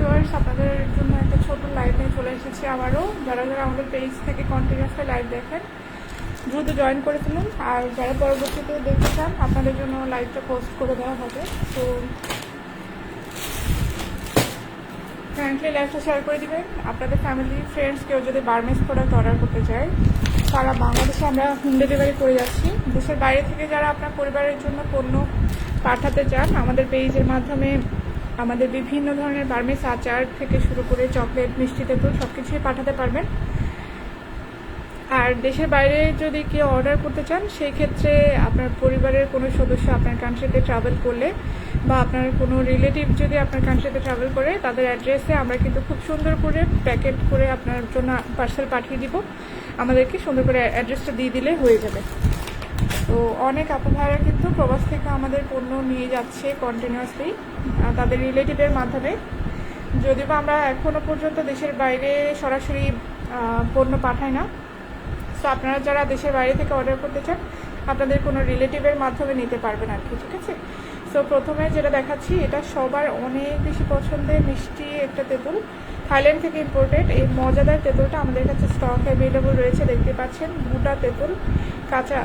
Viewers, আপনাদের জন্য একটা ছোট লাইভ নিয়ে চলে এসেছি আবারও। যারা যারা আমাদের পেজ থেকে কন্টিনিউসলি লাইভ দেখেন দ্রুত জয়েন করে ফেলুন, আর যারা পরবর্তীতে দেখতে চান আপনাদের জন্য লাইভটা পোস্ট করে দেওয়া হবে। তো কারেন্টলি লাইভটা শেয়ার করে দিবেন আপনাদের ফ্যামিলি ফ্রেন্ডস। কেউ যদি বার্মেস প্রোডাক্ট অর্ডার করতে চায়, সারা বাংলাদেশে আমরা হোম ডেলিভারি করে যাচ্ছি। দেশের বাইরে থেকে যারা আপনার পরিবারের জন্য পণ্য পাঠাতে চান, আমাদের পেজের মাধ্যমে আমাদের বিভিন্ন ধরনের বার্মেস আচার থেকে শুরু করে চকলেট, মিষ্টি তেঁতুল সব কিছুই পাঠাতে পারবেন। আর দেশের বাইরে যদি কেউ অর্ডার করতে চান, সেই ক্ষেত্রে আপনার পরিবারের কোনো সদস্য আপনার কান্ট্রিতে ট্রাভেল করলে বা আপনার কোনো রিলেটিভ যদি আপনার কান্ট্রিতে ট্রাভেল করে, তাদের অ্যাড্রেসে আমরা কিন্তু খুব সুন্দর করে প্যাকেট করে আপনার জন্য পার্সেল পাঠিয়ে দিব। আমাদেরকে সুন্দর করে অ্যাড্রেসটা দিয়ে দিলে হয়ে যাবে। তো অনেক আপু ভাইরা কিন্তু প্রবাস থেকে আমাদের পণ্য নিয়ে যাচ্ছে কন্টিনিউয়াসলি তাদের রিলেটিভের মাধ্যমে। যদিও আমরা এখনও পর্যন্ত দেশের বাইরে সরাসরি পণ্য পাঠাই না। তো আপনারা যারা দেশের বাইরে থেকে অর্ডার করতে চান, আপনাদের কোনো রিলেটিভের মাধ্যমে নিতে পারবেন আর কি, ঠিক আছে। সো প্রথমে যেটা দেখাচ্ছি, এটা সবার অনেক বেশি পছন্দের মিষ্টি একটা তেঁতুল, থাইল্যান্ড থেকে ইম্পোর্টেড। এই মজাদার তেঁতুলটা আমাদের কাছে স্টক অ্যাভেলেবল রয়েছে, দেখতে পাচ্ছেন। গোটা তেঁতুল, কাঁচা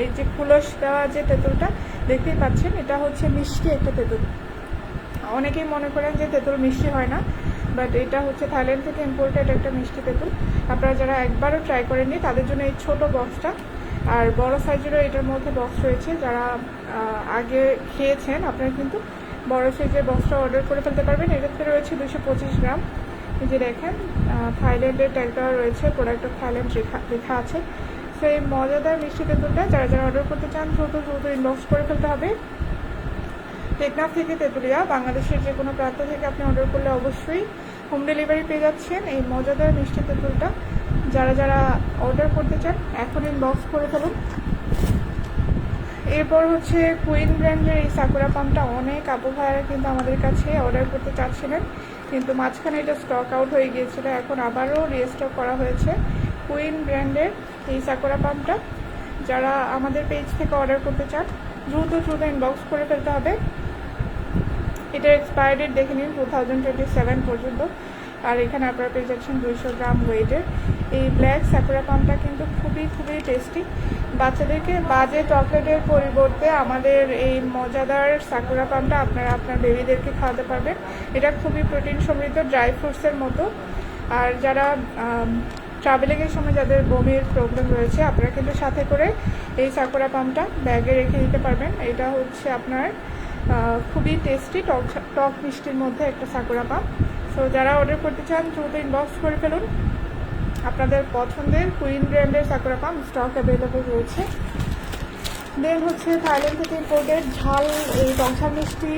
এই যে কুলস দেওয়া যে তেঁতুলটা দেখতেই পাচ্ছেন, এটা হচ্ছে মিষ্টি একটা তেঁতুল। অনেকেই মনে করেন যে তেঁতুল মিষ্টি হয় না, বাট এটা হচ্ছে থাইল্যান্ড থেকে ইম্পোর্টেড একটা মিষ্টি তেঁতুল। আপনারা যারা একবারও ট্রাই করেননি তাদের জন্য এই ছোট বক্সটা, আর বড় সাইজেরও এটার মধ্যে বক্স রয়েছে। যারা আগে খেয়েছেন আপনারা কিন্তু বড় সাইজের বক্সটা অর্ডার করে ফেলতে পারবেন। এটাতে রয়েছে 225 গ্রাম। এই যে দেখেন, থাইল্যান্ডের ট্যাগ দেওয়া রয়েছে, প্রোডাক্ট অফ থাইল্যান্ড লেখা আছে। তো এই মজাদার মিষ্টি তেঁতুলটা যারা যারা অর্ডার করতে চান দ্রুত ইনবক্স করে ফেলতে হবে। টেকনাফ থেকে তেঁতুলিয়া, বাংলাদেশের যে কোনো প্রান্ত থেকে আপনি অর্ডার করলে অবশ্যই হোম ডেলিভারি পেয়ে যাচ্ছেন এই মজাদার মিষ্টি তেঁতুলটা। যারা যারা অর্ডার করতে চান এখন ইনবক্স করে ফেলুন। এরপর হচ্ছে কুইন ব্র্যান্ডের এই সাকুরা পামটা অনেক আপু ভাইয়ারা কিন্তু আমাদের কাছে অর্ডার করতে চাচ্ছিলেন, কিন্তু মাঝখানে এটা স্টক আউট হয়ে গিয়েছিল। এখন আবারও রিস্টক করা হয়েছে কুইন ব্র্যান্ডের এই সাকুরা পামটা। যারা আমাদের পেজ থেকে অর্ডার করতে চান দ্রুত ইনবক্স করে ফেলতে হবে। এটার এক্সপায়ার ডেট দেখে নিন 2027 পর্যন্ত। আর এখানে আপনারা পেয়ে যাচ্ছেন 200 গ্রাম ওয়েটের এই ব্ল্যাক সাকুরা পামটা, কিন্তু খুবই টেস্টি। বাচ্চাদেরকে বাজে চকলেটের পরিবর্তে আমাদের এই মজাদার সাকুরা পামটা আপনারা আপনার বেবিদেরকে খাওয়াতে পারবেন। এটা খুবই প্রোটিন সমৃদ্ধ, ড্রাই ফ্রুটসের মতো। আর যারা ট্রাভেলিংয়ের সময় যাদের বমির প্রবলেম রয়েছে, আপনারা কিন্তু সাথে করে এই সাকুরা পামটা ব্যাগে রেখে দিতে পারবেন। এটা হচ্ছে আপনার খুবই টেস্টি টক মিষ্টির মধ্যে একটা সাকুরা পাম। সো যারা অর্ডার করতে চান দ্রুত ইনবক্স করে ফেলুন। আপনাদের পছন্দের কুইন ব্র্যান্ডের সাকুরা পাম স্টক অ্যাভেলেবল রয়েছে। দেন হচ্ছে থাইল্যান্ড থেকে ইম্পোর্টেড ঝাল এই টংসা মিষ্টি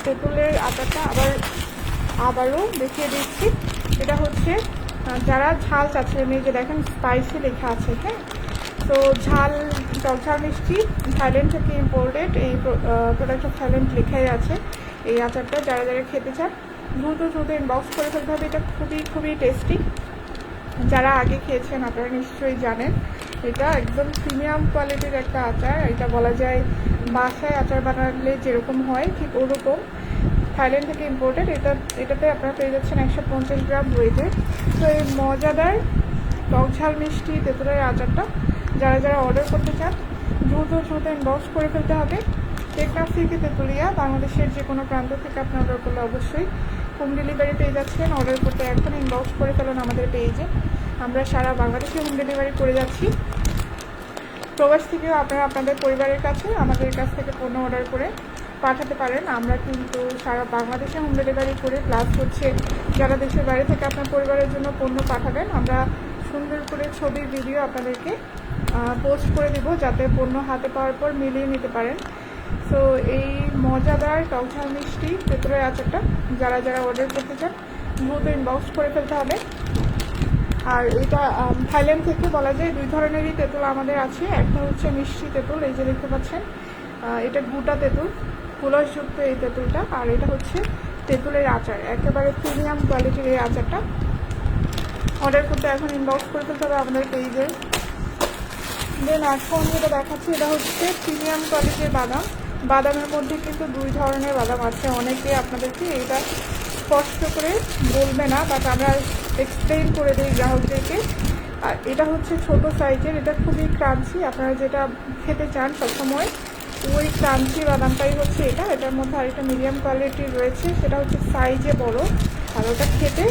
তেঁতুলের আচারটা আবারও দেখিয়ে দিচ্ছি। এটা হচ্ছে যারা ঝাল চাচ্ছিলেন, এই যে দেখেন স্পাইসি লেখা আছে, হ্যাঁ। তো ঝাল টকঝাল মিষ্টি থাইল্যান্ড থেকে ইম্পোর্টেড, এই প্রোডাক্ট অফ থাইল্যান্ড লেখাই আছে এই আচারটা। যারা যারা খেতে চান দ্রুত ইনবক্স করে ফেলতে হবে। এটা খুবই টেস্টি। যারা আগে খেয়েছেন আপনারা নিশ্চয়ই জানেন, এটা একদম প্রিমিয়াম কোয়ালিটির একটা আচার। এটা বলা যায় বাসায় আচার বানালে যেরকম হয় ঠিক ওরকম। থাইল্যান্ড থেকে ইম্পোর্টেড। এটাতে আপনারা পেয়ে যাচ্ছেন 150 গ্রাম ওয়েটের। তো এই মজাদার টকঝাল মিষ্টি তেঁতুলের আচারটা যারা যারা অর্ডার করতে চান দ্রুত ইনবক্স করে ফেলতে হবে। টেকনাফ থেকে তেঁতুলিয়া, বাংলাদেশের যে কোনো প্রান্ত থেকে আপনি অর্ডার করলে অবশ্যই হোম ডেলিভারি পেয়ে যাচ্ছেন। অর্ডার করতে এখন ইনবক্স করে ফেলুন আমাদের পেজে। আমরা সারা বাংলাদেশে হোম ডেলিভারি করে যাচ্ছি। প্রবাস থেকেও আপনারা আপনাদের পরিবারের কাছে আমাদের কাছ থেকে পণ্য অর্ডার করে পাঠাতে পারেন। আমরা কিন্তু সারা বাংলাদেশে হোম ডেলিভারি করে, প্লাস হচ্ছে যারা দেশের বাইরে থেকে আপনার পরিবারের জন্য পণ্য পাঠাবেন, আমরা সুন্দর করে ছবি ভিডিও আপনাদেরকে পোস্ট করে দিব, যাতে পণ্য হাতে পাওয়ার পর মিলিয়ে নিতে পারেন। সো এই মজাদার টকঝাল মিষ্টি তেঁতুলের আচারটা যারা যারা অর্ডার করতে চান দ্রুত ইনবক্স করে ফেলতে হবে। আর এটা থাইল্যান্ড থেকে বলা যায় দুই ধরনেরই তেঁতুল আমাদের আছে। একটা হচ্ছে মিষ্টি তেঁতুল, এই যে দেখতে পাচ্ছেন, এটা গোটা তেঁতুল, কুলসযুক্ত এই তেঁতুলটা। আর এটা হচ্ছে তেঁতুলের আচার, একেবারে প্রিমিয়াম কোয়ালিটির এই আচারটা। অর্ডার করতে এখন ইনবক্স করে ফেলতে হবে আমাদের পেজে। দেন এখন যেটা দেখাচ্ছি, এটা হচ্ছে প্রিমিয়াম কোয়ালিটির বাদামের মধ্যে কিন্তু দুই ধরনের বাদাম আছে। অনেকে আপনাদেরকে এটা স্পষ্ট করে বলবে না, বাট আমরা এক্সপ্লেইন করে দিই গ্রাহকদেরকে। আর এটা হচ্ছে ছোট সাইজের, এটা খুবই ক্রাঞ্চি। আপনারা যেটা খেতে চান সবসময় ওই ক্রাঞ্চি বাদামটাই হচ্ছে এটা। এটার মধ্যে আরেকটা মিডিয়াম কোয়ালিটির রয়েছে, সেটা হচ্ছে সাইজে বড়, আর ওটা খেতে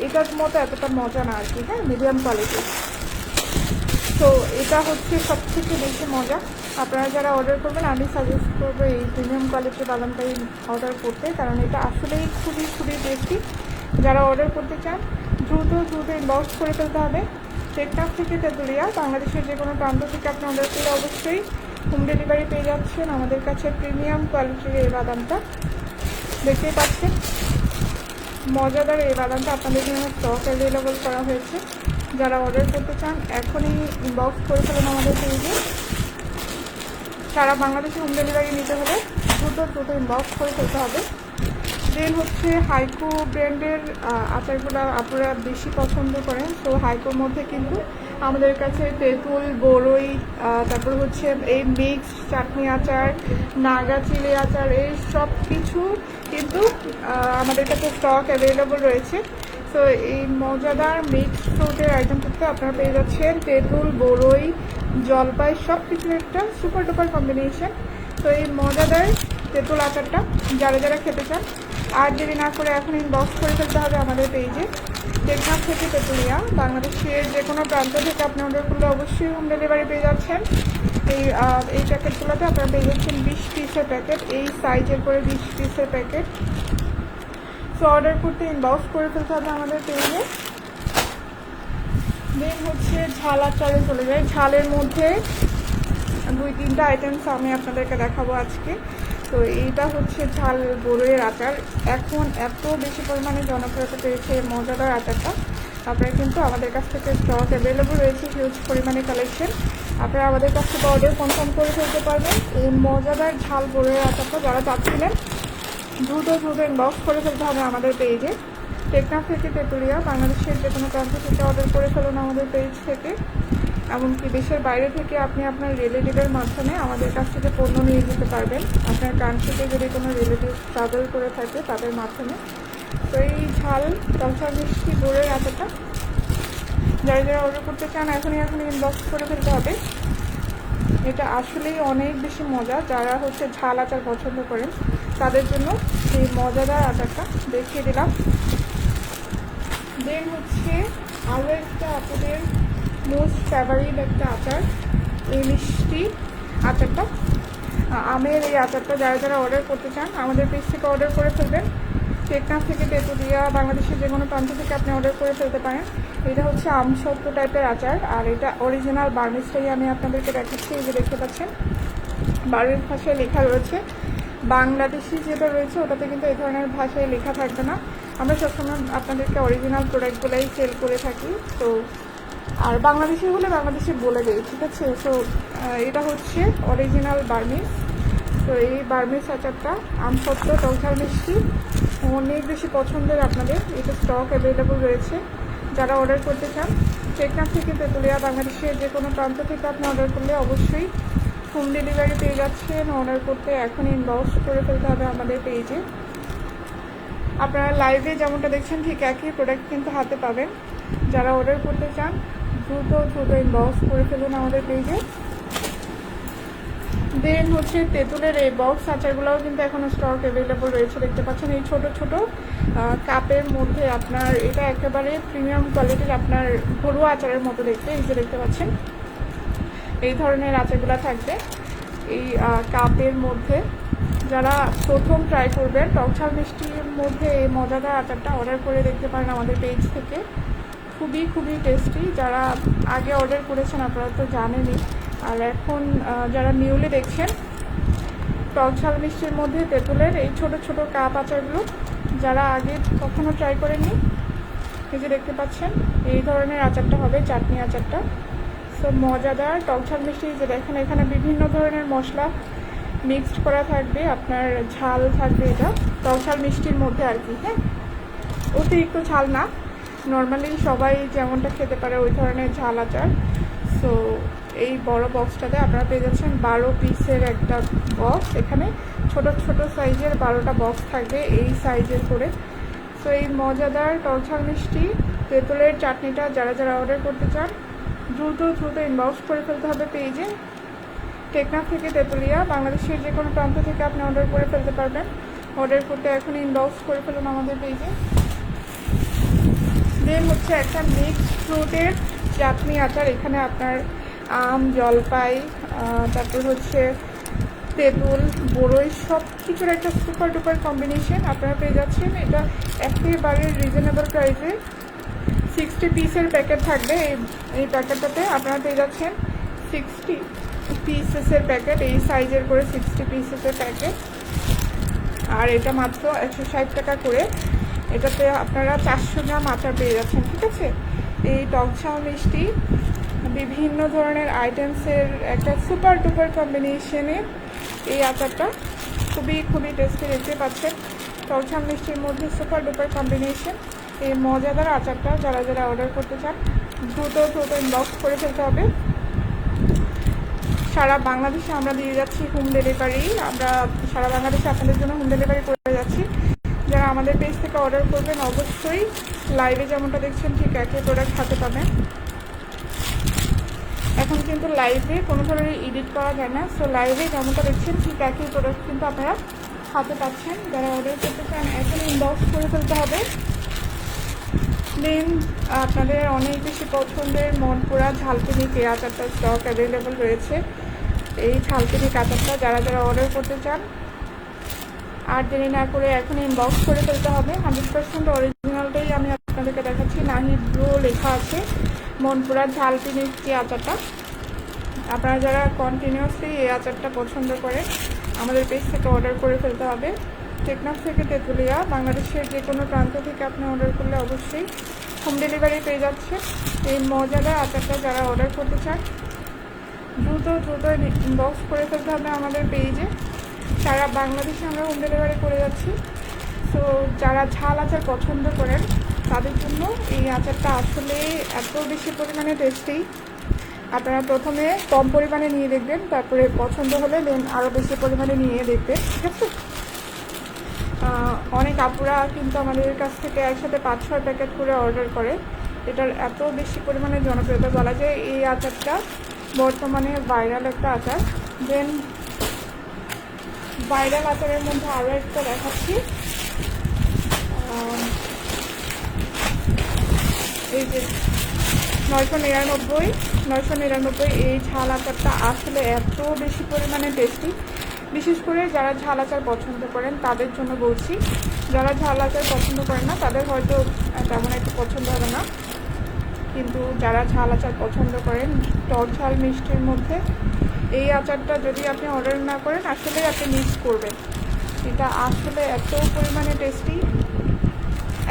এটার মতো এতটা মজা না আর কি। হ্যাঁ, মিডিয়াম কোয়ালিটি। তো এটা হচ্ছে সবথেকে বেশি মজা। আপনারা যারা অর্ডার করবেন আমি সাজেস্ট করবো এই প্রিমিয়াম কোয়ালিটির বাদামটাই অর্ডার করতে, কারণ এটা আসলেই খুবই খুবই টেস্টি। যারা অর্ডার করতে চান দ্রুত ইনবক্স করে ফেলতে হবে। টেকনাফ থেকে তেঁতুলিয়া, বাংলাদেশের যে কোনো প্রান্ত থেকে আপনি অর্ডার করলে অবশ্যই হোম ডেলিভারি পেয়ে যাচ্ছেন। আমাদের কাছে প্রিমিয়াম কোয়ালিটির এই বাদামটা দেখতেই পাচ্ছেন, মজাদার এই বাদামটা আপনাদের জন্য স্টক অ্যাভেলেবল করা হয়েছে। যারা অর্ডার করতে চান এখনই ইনবক্স করে ফেলেন আমাদের পেজে। সারা বাংলাদেশে হোম ডেলিভারি নিতে হলে দ্রুত ইনবক্স করে ফেলতে হবে। দেন হচ্ছে হাইকো ব্র্যান্ডের আচারগুলো আপনারা বেশি পছন্দ করেন। তো হাইকোর মধ্যে কিন্তু আমাদের কাছে তেঁতুল, বড়ই, তারপর হচ্ছে এই মিক্স চাটনি আচার, নাগা চিলি আচার, এই সব কিছু কিন্তু আমাদের কাছে স্টক অ্যাভেলেবল রয়েছে। তো এই মজাদার মিক্স ফ্রুটের আইটেমটাতে আপনারা পেয়ে যাচ্ছেন তেঁতুল, বড়ই, জলপাই, সব কিছুর একটা সুপার ডুপার কম্বিনেশন। তো এই মজাদার তেঁতুল আচারটা যারা যারা খেতে চান আর দেরি না করে এখন ইনবক্স করে ফেলতে হবে আমাদের পেজে। টেকনাফ থেকে তেঁতুলিয়া, বাংলাদেশের যে কোনো প্রান্ত থেকে আপনি অর্ডার করলে অবশ্যই হোম ডেলিভারি পেয়ে যাচ্ছেন। এই প্যাকেটগুলোতে আপনারা পেয়ে যাচ্ছেন 20 পিসের প্যাকেট, এই সাইজের করে 20 পিসের প্যাকেট। সো অর্ডার করতে ইনবক্স করে ফেলতে হবে আমাদের পেজে। দেন হচ্ছে ঝাল আচারে চলে যায়। ঝালের মধ্যে 2-3টা আইটেমস আমি আপনাদেরকে দেখাবো আজকে। তো এইটা হচ্ছে ঝাল বড়ইয়ের আচার। এখন এত বেশি পরিমাণে জনপ্রিয়তা পেয়েছে এই মজাদার আচারটা। আপনারা কিন্তু আমাদের কাছ থেকে স্টক অ্যাভেলেবল রয়েছে, হিউজ পরিমাণে কালেকশন। আপনারা আমাদের কাছ থেকে অর্ডার কনফার্ম করে ফেলতে পারবেন। এই মজাদার ঝাল বড়ইয়ের আচারটা যারা চাচ্ছিলেন দ্রুত ইনবক্স করে ফেলতে হবে আমাদের পেজে। টেকনাফ থেকে তেঁতুলিয়া, বাংলাদেশের যে কোনো প্রান্ত থেকে অর্ডার করে ফেলুন আমাদের পেজ থেকে। এমনকি দেশের বাইরে থেকে আপনি আপনার রিলেটিভের মাধ্যমে আমাদের কাছ থেকে পণ্য নিয়ে যেতে পারবেন, আপনার কান্ট্রিতে যদি কোনো রিলেটিভ ট্রাভেল করে থাকে তাদের মাধ্যমে। তো এই ঝাল টকঝাল মিষ্টি গুড়ের আচারটা যারা যারা অর্ডার করতে চান এখনই ইনবক্স করে ফেলতে হবে। এটা আসলেই অনেক বেশি মজা। যারা হচ্ছে ঝাল আচার পছন্দ করেন তাদের জন্য এই মজাদার আচারটা দেখিয়ে দিলাম। দেন হচ্ছে আরও একটা আপনাদের মোস্ট ফেভারিট একটা আচার, এই মিষ্টি আচারটা, আমের এই আচারটা যারা যারা অর্ডার করতে চান আমাদের পেজ থেকে অর্ডার করে ফেলবেন। টেকনাফ থেকে তেঁতুলিয়া, বাংলাদেশের যে কোনো প্রান্ত থেকে আপনি অর্ডার করে ফেলতে পারেন। এটা হচ্ছে আমসত্ব টাইপের আচার, আর এটা অরিজিনাল বার্মিজটাই আমি আপনাদেরকে দেখাচ্ছি। এই যে দেখতে পাচ্ছেন বার্মিজ ভাষায় লেখা রয়েছে। বাংলাদেশি যেটা রয়েছে ওটাতে কিন্তু এই ধরনের ভাষায় লেখা থাকবে না। আমরা সবসময় আপনাদেরকে অরিজিনাল প্রোডাক্টগুলোই সেল করে থাকি। তো আর বাংলাদেশি হলে বাংলাদেশি বলে দেয়, ঠিক আছে। সো এটা হচ্ছে অরিজিনাল বার্মিজ। তো এই বার্মিজ আচারটা আমসত্ব টকঝাল মিষ্টি অনেক বেশি পছন্দের আপনাদের। এটা স্টক অ্যাভেলেবল রয়েছে। যারা অর্ডার করতে চান টেকনাফ থেকে তেঁতুলিয়া, বাংলাদেশের যে কোনো প্রান্ত থেকে আপনি অর্ডার করলে অবশ্যই হোম ডেলিভারি পেয়ে যাচ্ছেন। অর্ডার করতে এখন ইনবক্স করে ফেলতে হবে আমাদের পেজে। আপনারা লাইভে যেমনটা দেখছেন ঠিক একই প্রোডাক্ট কিন্তু হাতে পাবেন। যারা অর্ডার করতে চান দ্রুত ইনবক্স করে ফেলুন আমাদের পেজে। দেন হচ্ছে তেঁতুলের এই বক্স আচারগুলোও কিন্তু এখনও স্টক অ্যাভেলেবল রয়েছে। দেখতে পাচ্ছেন এই ছোট ছোট কাপের মধ্যে আপনার এটা একেবারে প্রিমিয়াম কোয়ালিটির আপনার ঘরোয়া আচারের মতো দেখতে। এই যে দেখতে পাচ্ছেন এই ধরনের আচারগুলো থাকবে এই কাপের মধ্যে। যারা প্রথম ট্রাই করবেন টকঝাল মিষ্টির মধ্যে এই মজাদার আচারটা অর্ডার করে দেখতে পারেন আমাদের পেজ থেকে। খুবই টেস্টি। যারা আগে অর্ডার করেছেন আপনারা তো জানেনই, আর এখন যারা নিউলি দেখছেন টকঝাল মিষ্টির মধ্যে তেঁতুলের এই ছোট ছোট কাপ আচারগুলো যারা আগে কখনো ট্রাই করেননি, এই যে দেখতে পাচ্ছেন এই ধরনের আচারটা হবে, চাটনি আচারটা। সো মজাদার টকঝাল মিষ্টি। যে দেখেন এখানে বিভিন্ন ধরনের মশলা মিক্সড করা থাকবে, আপনার ঝাল থাকবে, এটা টকঝাল মিষ্টির মধ্যে আর কি। হ্যাঁ, অতিরিক্ত ঝাল না, নর্মালি সবাই যেমনটা খেতে পারে ওই ধরনের ঝাল আচার। সো এই বড় বক্সটাতে আপনারা পেয়ে যাচ্ছেন 12 পিসের একটা বক্স। এখানে ছোট ছোট সাইজের 12টা বক্স থাকবে এই সাইজের করে। সো এই মজাদার টকঝাল মিষ্টি তেঁতুলের চাটনিটা যারা যারা অর্ডার করতে চান দ্রুত দ্রুত ইনবক্স করে ফেলতে হবে পেজে। টেকনাফ থেকে তেঁতুলিয়া, বাংলাদেশের যে কোনো প্রান্ত থেকে আপনি অর্ডার করে ফেলতে পারবেন। অর্ডার করতে এখন ইনবক্স করে ফেলুন আমাদের পেজে। দেন হচ্ছে একটা মিক্সড ফ্রুটের চাটনি আচার। এখানে আপনার আম, জলপাই, তারপর হচ্ছে তেঁতুল, বড়ই সব কিছুর একটা সুপার ডুপার কম্বিনেশন আপনারা পেয়ে যাচ্ছেন। এটা একেবারে রিজনেবল প্রাইসে 60 পিসের প্যাকেট থাকবে। এই প্যাকেটটাতে আপনারা পেয়ে যাচ্ছেন 60 পিসেসের প্যাকেট, এই সাইজের করে 60 পিসেসের প্যাকেট। আর এটা মাত্র 160 টাকা করে। এটাতে আপনারা 400 গ্রাম আচার পেয়ে যাচ্ছেন, ঠিক আছে। এই টকঝাল মিষ্টি বিভিন্ন ধরনের আইটেমসের একটা সুপার ডুপার কম্বিনেশনে এই আচারটা খুবই খুবই টেস্টি দেখতে পাচ্ছেন। টকঝাল মিষ্টির মধ্যে সুপার ডুপার কম্বিনেশন এই মজাদার আচারটা যারা যারা অর্ডার করতে চান দ্রুত দ্রুত ইনবক্স করে ফেলতে হবে। সারা বাংলাদেশে আমরা দিয়ে যাচ্ছি হোম ডেলিভারি। আমরা সারা বাংলাদেশে আপনাদের জন্য হোম ডেলিভারি করে যাচ্ছি। যারা আমাদের পেজ থেকে অর্ডার করবেন অবশ্যই লাইভে যেমনটা দেখছেন ঠিক একই প্রোডাক্ট হাতে পাবেন। এখন কিন্তু লাইভে কোনো ধরনের এডিট করা যায় না। সো লাইভে যেমনটা দেখছেন ঠিক একই প্রোডাক্ট কিন্তু আপনারা হাতে পাচ্ছেন। যারা অর্ডার করতে চান এখন ইনবক্স করে ফেলতে হবে। দেন আপনাদের অনেক বেশি পছন্দের মনপুরা ঝালপিনিক এই আচারটার স্টক অ্যাভেলেবল রয়েছে। এই ঝালপিনিক আচারটা যারা যারা অর্ডার করতে চান আর দেরি না করে এখন ইনবক্স করে ফেলতে হবে। 100% অরিজিনালটাই আমি আপনাদেরকে দেখাচ্ছি। নাহিদ ব্রো লেখা আছে মনপুরা ঝালপিনিক যে আচারটা। আপনারা যারা কন্টিনিউয়াসলি এই আচারটা পছন্দ করেন আমাদের পেজ থেকে অর্ডার করে ফেলতে হবে। টেকনাফ থেকে তেঁতুলিয়া, বাংলাদেশের যে কোনো প্রান্ত থেকে আপনি অর্ডার করলে অবশ্যই হোম ডেলিভারি পেয়ে যাচ্ছে। এই মজাদার আচারটা যারা অর্ডার করতে চান দ্রুত দ্রুত ইনবক্স করে ফেলতে হবে আমাদের পেজে। সারা বাংলাদেশে আমরা হোম ডেলিভারি করে যাচ্ছি। সো যারা ঝাল আচার পছন্দ করেন তাদের জন্য এই আচারটা আসলে এত বেশি পরিমাণে টেস্টি। আপনারা প্রথমে কম পরিমাণে নিয়ে দেখবেন, তারপরে পছন্দ হলে দেন আরও বেশি পরিমাণে নিয়ে দেখবেন, ঠিক আছে। অনেক আপুরা কিন্তু আমাদের কাছ থেকে একসাথে 5-6 প্যাকেট করে অর্ডার করে। এটার এত বেশি পরিমাণে জনপ্রিয়তা বলা যায়। এই আচারটা বর্তমানে ভাইরাল একটা আচার। দেন ভাইরাল আচারের মধ্যে আরও একটা দেখাচ্ছি। এই যে 999 এই ঝাল আচারটা আসলে এত বেশি পরিমাণে টেস্টি। বিশেষ করে যারা ঝাল আচার পছন্দ করেন তাদের জন্য বলছি। যারা ঝাল আচার পছন্দ করেন না তাদের হয়তো তেমন একটু পছন্দ হবে না, কিন্তু যারা ঝাল আচার পছন্দ করেন টক ঝাল মিষ্টির মধ্যে এই আচারটা যদি আপনি অর্ডার না করেন আসলে আপনি মিস করবেন। এটা আসলে এত পরিমাণে টেস্টি,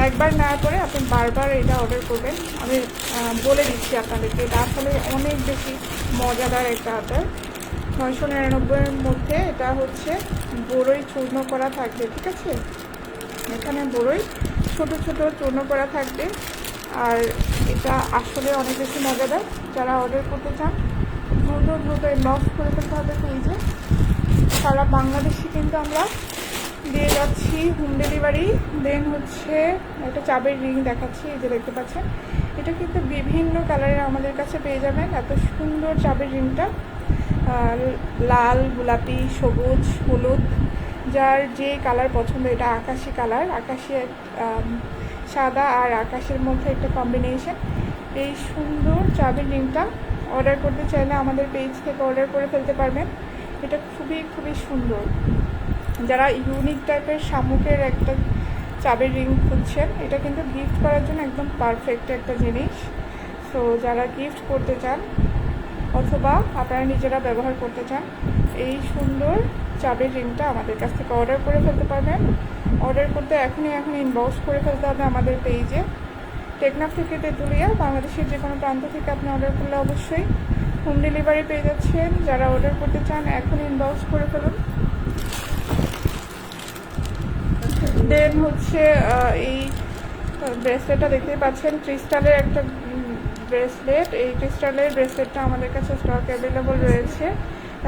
একবার না করে আপনি বারবার এটা অর্ডার করবেন। আমি বলে দিচ্ছি আপনাদেরকে, এটা আসলে অনেক বেশি মজাদার একটা আচার। 999-এর মধ্যে এটা হচ্ছে বড়ই চূর্ণ করা থাকবে, ঠিক আছে। এখানে বড়ই ছোট ছোট চূর্ণ করা থাকবে। আর এটা আসলে অনেক বেশি মজাদার। যারা অর্ডার করতে চান দ্রুত দ্রুত ইনবক্স করে ফেলতে হবে পেজে। সারা বাংলাদেশে কিন্তু আমরা দিয়ে যাচ্ছি হোম ডেলিভারি। দেন হচ্ছে একটা চাবের রিং দেখাচ্ছি, এই যে দেখতে পাচ্ছেন। এটা কিন্তু বিভিন্ন কালারের আমাদের কাছে পেয়ে যাবেন। এত সুন্দর চাবের রিংটা, লাল, গোলাপি, সবুজ, হলুদ, যার যে কালার পছন্দ। এটা আকাশি কালার, আকাশি সাদা আর আকাশের মধ্যে একটা কম্বিনেশন। এই সুন্দর চাবির রিংটা অর্ডার করতে চাইলে আমাদের পেজ থেকে অর্ডার করে ফেলতে পারবেন। এটা খুবই খুবই সুন্দর। যারা ইউনিক টাইপের শামুকের একটা চাবির রিং খুঁজছেন, এটা কিন্তু গিফট করার জন্য একদম পারফেক্ট একটা জিনিস। সো যারা গিফট করতে চান অথবা আপনারা নিজেরা ব্যবহার করতে চান, এই সুন্দর চাবির রিংটা আমাদের কাছ থেকে অর্ডার করে ফেলতে পারবেন। অর্ডার করতে এখনই ইনবক্স করে ফেলতে হবে আমাদের পেজে। টেকনাফ থেকে তেঁতুলিয়া, বাংলাদেশের যে কোনো প্রান্ত থেকে আপনি অর্ডার করলে অবশ্যই হোম ডেলিভারি পেয়ে যাচ্ছেন। যারা অর্ডার করতে চান এখন ইনবক্স করে ফেলুন। দেন হচ্ছে এই ব্রেসলেটটা দেখতে পাচ্ছেন, ক্রিস্টালের একটা ব্রেসলেট, এই ক্রিস্টালের ব্রেসলেটটা আমাদের কাছে স্টক অ্যাভেলেবল রয়েছে।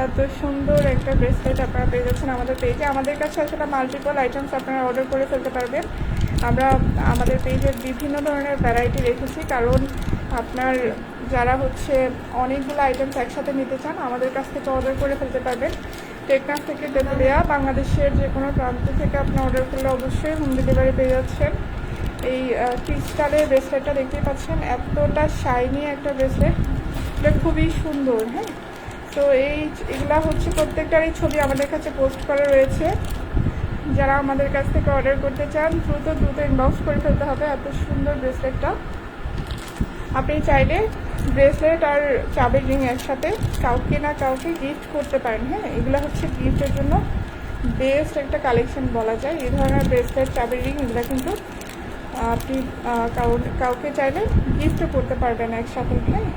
এত সুন্দর একটা ব্রেসলেট আপনারা পেয়ে যাচ্ছেন আমাদের পেজে। আমাদের কাছে আসলে মাল্টিপল আইটেমস আপনারা অর্ডার করে ফেলতে পারবেন। আমরা আমাদের পেজে বিভিন্ন ধরনের ভ্যারাইটি রেখেছি, কারণ আপনার যারা হচ্ছে অনেকগুলো আইটেমস একসাথে নিতে চান আমাদের কাছ থেকে অর্ডার করে ফেলতে পারবেন। টেকনাফ থেকে তেঁতুলিয়া, বাংলাদেশের যে কোনো প্রান্ত থেকে আপনি অর্ডার করলে অবশ্যই হোম ডেলিভারি পেয়ে যাচ্ছেন। এই ক্রিস্টালের ব্রেসলেটটা দেখতে পাচ্ছেন, এতটা শাইনি একটা ব্রেসলেট, এটা খুবই সুন্দর। হ্যাঁ, তো এগুলা হচ্ছে প্রত্যেকটারই ছবি আমাদের কাছে পোস্ট করা রয়েছে। যারা আমাদের কাছ থেকে অর্ডার করতে চান দ্রুত ইনবক্স করে ফেলতে হবে। এত সুন্দর ব্রেসলেটটা আপনি চাইলে ব্রেসলেট আর চাবির রিং একসাথে কাউকে না কাউকে গিফট করতে পারেন। হ্যাঁ, এগুলো হচ্ছে গিফটের জন্য বেস্ট একটা কালেকশন বলা যায়। এই ধরনের ব্রেসলেট, চাবির রিং এগুলো কিন্তু আপনি কাউকে চাইলে গিফটও করতে পারবেন একসাথে। হ্যাঁ,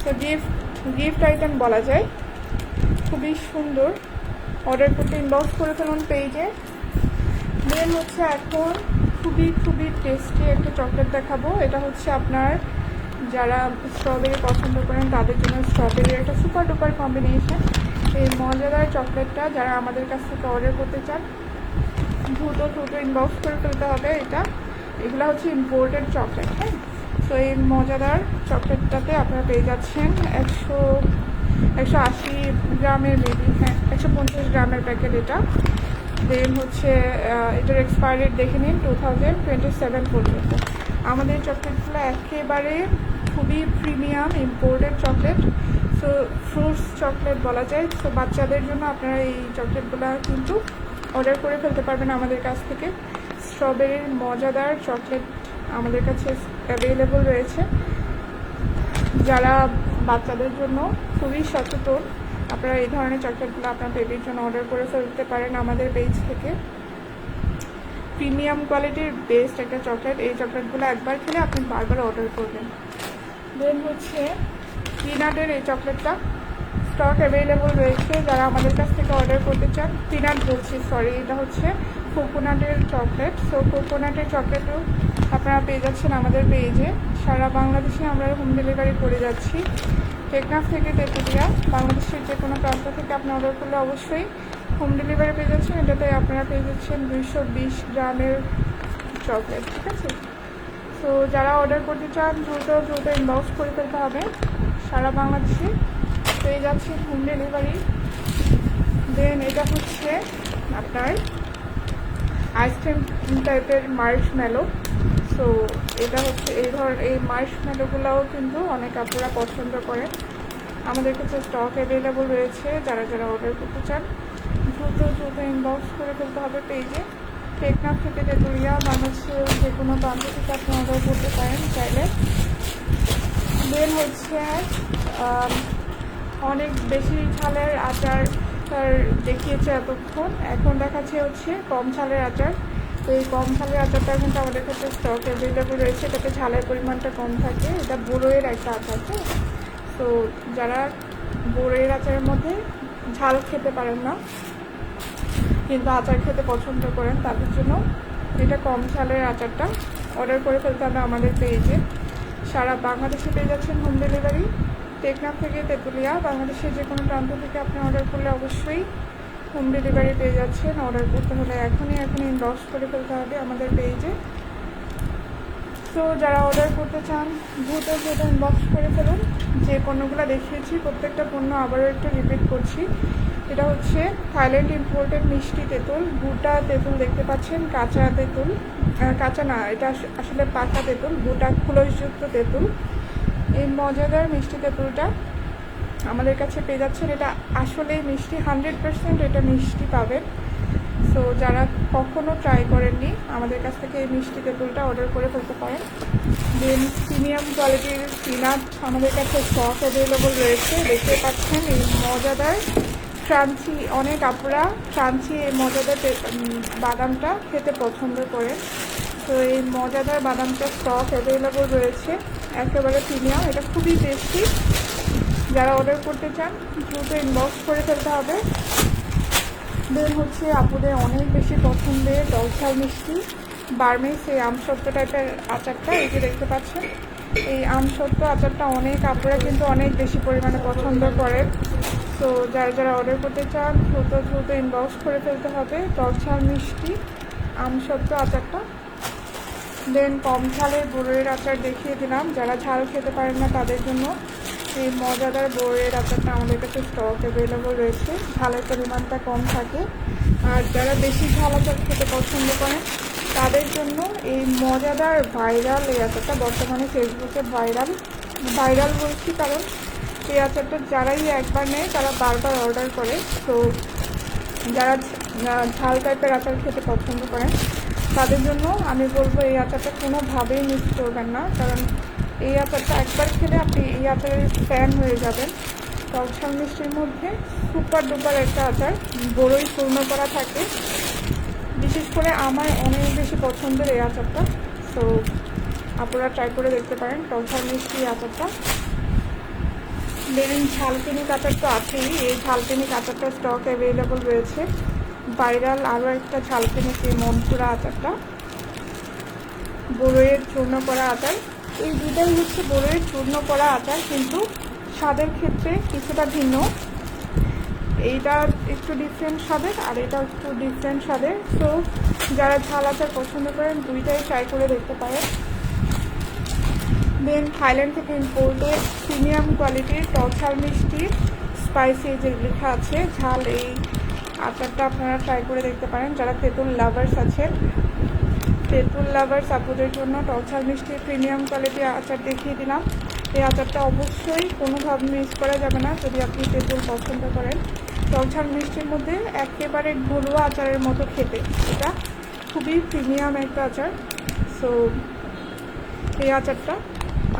তো গিফট আইটেম বলা যায়, খুবই সুন্দর। অর্ডার করতে ইনবক্স করে ফেলুন পেজে। দেন হচ্ছে এখন খুবই টেস্টি একটা চকলেট দেখাবো। এটা হচ্ছে আপনার যারা স্ট্রবেরি পছন্দ করেন তাদের জন্য স্ট্রবেরির একটা সুপার ডুপার কম্বিনেশন। এই মজাদার চকলেটটা যারা আমাদের কাছ থেকে অর্ডার করতে চান দ্রুত ইনবক্স করে ফেলতে হবে। এগুলো হচ্ছে ইম্পোর্টেড চকলেট। হ্যাঁ, তো এই মজাদার চকলেটটাতে আপনারা পেয়ে যাচ্ছেন 180 গ্রামের মেবি, হ্যাঁ 150 গ্রামের প্যাকেট এটা। দেন হচ্ছে এটার এক্সপায়ারি ডেট দেখে নিন 2027 পর্যন্ত। আমাদের চকলেটগুলো একেবারে খুবই premium imported chocolate, so fruits chocolate বলা যায়। সো বাচ্চাদের জন্য আপনারা এই চকলেটগুলো কিন্তু অর্ডার করে ফেলতে পারবেন আমাদের কাছ থেকে। স্ট্রবেরির মজাদার চকলেট আমাদের কাছে অ্যাভেলেবল রয়েছে। যারা বাচ্চাদের জন্য খুবই সচেতন, আপনারা এই ধরনের চকলেটগুলো আপনার বেবির জন্য অর্ডার করে ফেলতে পারেন আমাদের পেজ থেকে। প্রিমিয়াম কোয়ালিটির বেস্ট একটা চকলেট। এই চকলেটগুলো একবার খেলে আপনি বারবার অর্ডার করবেন। দেন হচ্ছে পিনাটের এই চকলেটটা স্টক অ্যাভেলেবল রয়েছে। যারা আমাদের কাছ থেকে অর্ডার করতে চান, পিনাট বলছি সরি, এটা হচ্ছে কোকোনাটের চকলেট। সো কোকোনাটের চকলেটও আপনারা পেয়ে যাচ্ছেন আমাদের পেজে। সারা বাংলাদেশে আমরা হোম ডেলিভারি করে যাচ্ছি। টেকনাফ থেকে তেঁতুলিয়া, বাংলাদেশের যে কোনো প্রান্ত থেকে আপনি অর্ডার করলে অবশ্যই হোম ডেলিভারি পেয়ে যাচ্ছেন। এটাতে আপনারা পেয়ে যাচ্ছেন 220 গ্রামের চকলেট। ঠিক আছে, তো যারা অর্ডার করতে চান দ্রুত ইনবক্স করে ফেলতে হবে। সারা বাংলাদেশে পেয়ে যাচ্ছে হোম ডেলিভারি। দেন এটা হচ্ছে আপনার আইসক্রিম টাইপের মার্শমেলো। সো এটা হচ্ছে এই মার্শমেলোগুলোও কিন্তু অনেক আপনারা পছন্দ করেন। আমাদের কাছে স্টক অ্যাভেলেবল রয়েছে। যারা অর্ডার করতে চান দ্রুত ইনবক্স করে ফেলতে হবে পেজে। টেকনাফ থেকে তেঁতুলিয়া, বাংলাদেশের যে কোনো প্রান্ত থেকে আপনি অর্ডার করতে পারেন চাইলে। দেন হচ্ছে অনেক বেশি ঝালের আচার দেখিয়েছে এতক্ষণ, এখন দেখাচ্ছে হচ্ছে কম ঝালের আচার। তো এই কম ঝালের আচারটা কিন্তু আমাদের কাছে স্টক অ্যাভেলেবল রয়েছে। এটাতে ঝালের পরিমাণটা কম থাকে। এটা বড়ইয়ের একটা আচার। তো যারা বড়ইয়ের আচারের মধ্যে ঝাল খেতে পারেন না কিন্তু আচার খেতে পছন্দ করেন, তাদের জন্য এটা কম ঝালের আচারটা অর্ডার করে ফেলতে হবে আমাদের পেজে। সারা বাংলাদেশে পেয়ে যাচ্ছেন হোম ডেলিভারি। টেকনাফ থেকে তেঁতুলিয়া, বাংলাদেশের যে কোনো প্রান্ত থেকে আপনি অর্ডার করলে অবশ্যই হোম ডেলিভারি পেয়ে যাচ্ছেন। অর্ডার করতে হলে এখনই ইনবক্স করে ফেলতে হবে আমাদের পেজে। তো যারা অর্ডার করতে চান দ্রুত ইনবক্স করে ফেলুন। যে পণ্যগুলো দেখিয়েছি প্রত্যেকটা পণ্য আবারও একটু রিপিট করছি। এটা হচ্ছে থাইল্যান্ড ইম্পোর্টেড মিষ্টি তেঁতুল, গোটা তেঁতুল দেখতে পাচ্ছেন, কাঁচা তেঁতুল, কাঁচা না এটা আসলে পাকা তেঁতুল, গোটা খোলসযুক্ত তেঁতুল। এই মজাদার মিষ্টি তেঁতুলটা আমাদের কাছে পেয়ে যাচ্ছেন। এটা আসলেই মিষ্টি, 100% এটা মিষ্টি পাবেন। সো যারা কখনো ট্রাই করেননি আমাদের কাছ থেকে এই মিষ্টি তেঁতুলটা অর্ডার করে ফেলতে পারেন। দেন প্রিমিয়াম কোয়ালিটির পিনাট আমাদের কাছে স্টক অ্যাভেলেবল রয়েছে। দেখতে পাচ্ছেন এই মজাদার ক্রাঞ্চি, অনেক আপুরা ক্রাঞ্চি এই মজাদার বাদামটা খেতে পছন্দ করেন। তো এই মজাদার বাদামটা স্টক অ্যাভেলেবল রয়েছে, একেবারে প্রিমিয়াম। এটা খুবই টেস্টি। যারা অর্ডার করতে চান দ্রুত ইনবক্স করে ফেলতে হবে। দেন হচ্ছে আপুদের অনেক বেশি পছন্দের টকঝাল মিষ্টি বার্মিস এই আমসত্ব টাইপের আচারটা, এই যে দেখতে পাচ্ছেন। এই আমসত্ত্ব আচারটা অনেক আপুরা কিন্তু অনেক বেশি পরিমাণে পছন্দ করে। তো যারা যারা অর্ডার করতে চান দ্রুত দ্রুত ইনবক্স করে ফেলতে হবে। টক ঝাল মিষ্টি আমসত্ত্ব আচারটা। দেন কম ঝালের বড়ইয়ের আচার দেখিয়ে দিলাম। যারা ঝাল খেতে পারেন না তাদের জন্য এই মজাদার বড়ইয়ের আচারটা আমাদের কাছে স্টক অ্যাভেলেবল রয়েছে। ঝালের পরিমাণটা কম থাকে। আর যারা বেশি ঝাল আচার খেতে পছন্দ করেন তাদের জন্য এই মজাদার ভাইরাল এই আচারটা বর্তমানে ফেসবুকে ভাইরাল বলছি কারণ এই আচারটা যারাই একবার নেয় তারা বারবার অর্ডার করে। তো যারা ঝাল টাইপের আচার খেতে পছন্দ করেন তাদের জন্য আমি বলবো এই আচারটা কোনোভাবেই মিস করবেন না, কারণ এই আচারটা একবার খেলে আপনি এই আচারের ফ্যান হয়ে যাবেন। টক ঝাল মিষ্টির মধ্যে সুপার ডুপার একটা আচার, বড়ই পূর্ণ করা থাকে। বিশেষ করে আমার অনেক বেশি পছন্দের এই আচারটা। সো আপনারা ট্রাই করে দেখতে পারেন টক ঝাল মিষ্টি আচারটা। দেন ঝালকিনি আচার তো আছেই, এই ঝালকিনি আচারটা স্টক অ্যাভেলেবল রয়েছে। ভাইরাল আরও একটা ঝালকিনি সেই মনপুরা আচারটা, বড়ইয়ের চূর্ণ করা আচার। এই দুটাই হচ্ছে বড়ইয়ের চূর্ণ করা আচার, কিন্তু স্বাদের ক্ষেত্রে কিছুটা ভিন্ন। এইটা একটু ডিফারেন্ট স্বাদের আর এটা একটু ডিফারেন্ট স্বাদের। তো যারা ঝাল আচার পছন্দ করেন দুইটাই ট্রাই করে দেখতে পারেন। দেন থাইল্যান্ড থেকে ইম্পোর্টেড প্রিমিয়াম কোয়ালিটির টক ঝাল মিষ্টি স্পাইসি যে লেখা আছে ঝাল, এই আচারটা আপনারা ট্রাই করে দেখতে পারেন। যারা তেঁতুল লাভার্স আছেন, তেঁতুল লাভার্স আপুদের জন্য টক ঝাল মিষ্টির প্রিমিয়াম কোয়ালিটির আচার দেখিয়ে দিলাম। এই আচারটা অবশ্যই কোনোভাবে মিস করা যাবে না যদি আপনি তেঁতুল পছন্দ করেন। টক ঝাল মিষ্টির মধ্যে একেবারে ঘরোয়া আচারের মতো খেতে, এটা খুবই প্রিমিয়াম একটা আচার। সো এই আচারটা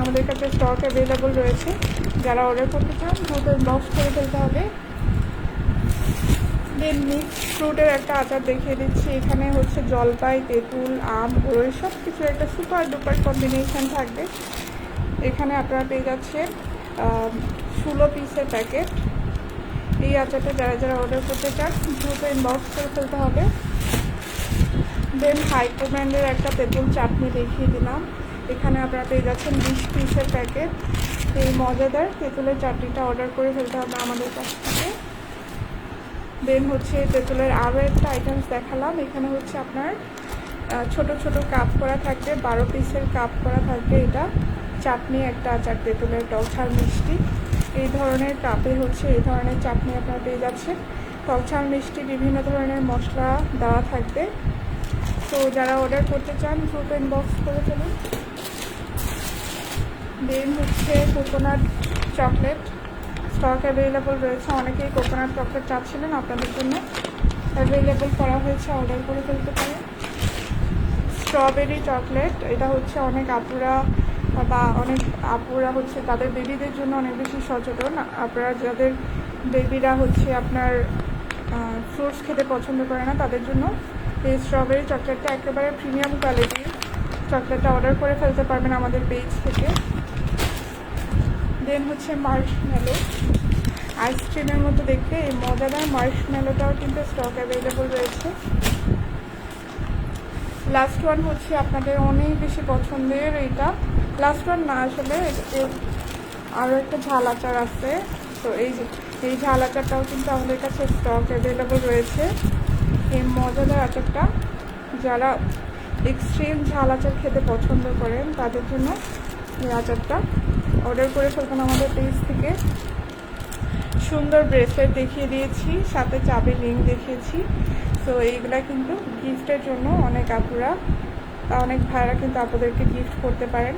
আমাদের কাছে স্টক অ্যাভেলেবল রয়েছে। যারা অর্ডার করতে চান দ্রুত বক্স করে ফেলতে হবে। দেন মিক্স ফ্রুটের একটা আচার দেখিয়ে দিচ্ছি। এখানে হচ্ছে জলপাই, তেঁতুল, আম, বড়ই সব কিছু একটা সুপার ডুপার কম্বিনেশন থাকবে। এখানে আপনারা পেয়ে যাচ্ছেন 16 পিসের প্যাকেট। এই আচারটা যারা যারা অর্ডার করতে চান দ্রুত ইনবক্স করে ফেলতে হবে। দেন হাইকো ব্র্যান্ডের একটা তেঁতুল চাটনি দেখিয়ে দিলাম। এখানে আপনারা পেয়ে যাচ্ছেন 20 পিসের প্যাকেট। এই মজাদার তেঁতুলের চাটনিটা অর্ডার করে ফেলতে হবে আমাদের কাছ থেকে। দেন হচ্ছে তেঁতুলের আরও একটা আইটেমস দেখালাম। এখানে হচ্ছে আপনার ছোট ছোট কাপ করা থাকবে, 12 পিসের কাপ করা থাকবে। এটা চাটনি একটা আচার, তেঁতুলের টক ঝাল মিষ্টি। এই ধরনের কাপে হচ্ছে এই ধরনের চাটনি আপনারা পেয়ে যাচ্ছেন। টক ঝাল মিষ্টি বিভিন্ন ধরনের মশলা দেওয়া থাকবে। তো যারা অর্ডার করতে চান দ্রুত ইনবক্স করে ফেলুন। দেন হচ্ছে কোকোনাট চকলেট স্টক অ্যাভেলেবল রয়েছে। অনেকেই কোকোনাট চকলেট চাচ্ছিলেন, আপনাদের জন্য অ্যাভেলেবল করা হয়েছে, অর্ডার করে ফেলতে পারেন। স্ট্রবেরি চকলেট, এটা হচ্ছে অনেক আপুরা হচ্ছে তাদের বেবিদের জন্য অনেক বেশি সচেতন। আপনারা যাদের বেবিরা হচ্ছে আপনার ফ্রুটস খেতে পছন্দ করে না তাদের জন্য এই স্ট্রবেরি চকলেটটা একেবারে প্রিমিয়াম কোয়ালিটির চকলেটটা অর্ডার করে ফেলতে পারবেন আমাদের পেজ থেকে। দেন হচ্ছে মার্শমেলো, আইসক্রিমের মতো দেখতে এই মজাদার মার্শমেলোটাও কিন্তু স্টক অ্যাভেলেবল রয়েছে। লাস্ট ওয়ান হচ্ছে আপনাদের অনেক বেশি পছন্দের, এইটা লাস্ট ওয়ান না আসলে আরও একটা ঝাল আচার আছে। তো এই ঝাল আচারটাও কিন্তু আমাদের কাছে স্টক অ্যাভেলেবল রয়েছে। এই মজাদার আচারটা যারা এক্সট্রিম ঝাল আচার খেতে পছন্দ করেন তাদের জন্য এই আচারটা অর্ডার করে ফেলবেন আমাদের পেজ থেকে। সুন্দর ব্রেসলেট দেখিয়ে দিয়েছি, সাথে চাবি রিং দেখিয়েছি। তো এইগুলা কিন্তু গিফটের জন্য অনেক আপুরা অনেক ভাইরা কিন্তু আপনাদেরকে গিফট করতে পারেন।